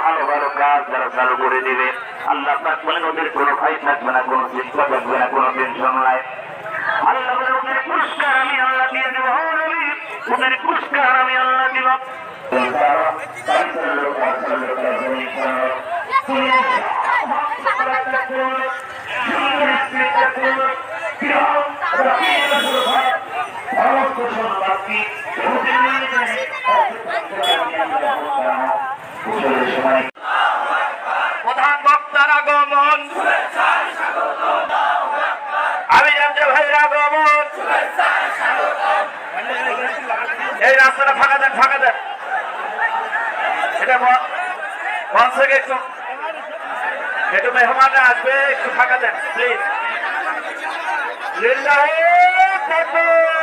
ভালো ভালো কাজ যারা চালু করে দিবে আল্লাহ বলেন ওদের কোনো ভয় থাকবে না, কোনো চিন্তা থাকবে না, কোনো টেনশন নাই। আল্লাহ বলে ওদের পুরস্কার আমি আল্লাহ দিয়ে দেব, ওদের পুরস্কার আমি আল্লাহ দিব। প্রধান বক্তার আগমন, আমি জানতে ভাইয়ের আগমন, এই রাস্তাটা ফাঁকা দেন, ফাঁকা দেন, এটা মঞ্চ থেকে একটু মেহমানরা আসবে, একটু ফাঁকা দেন প্লিজ। লিল্লাহি তাকবীর।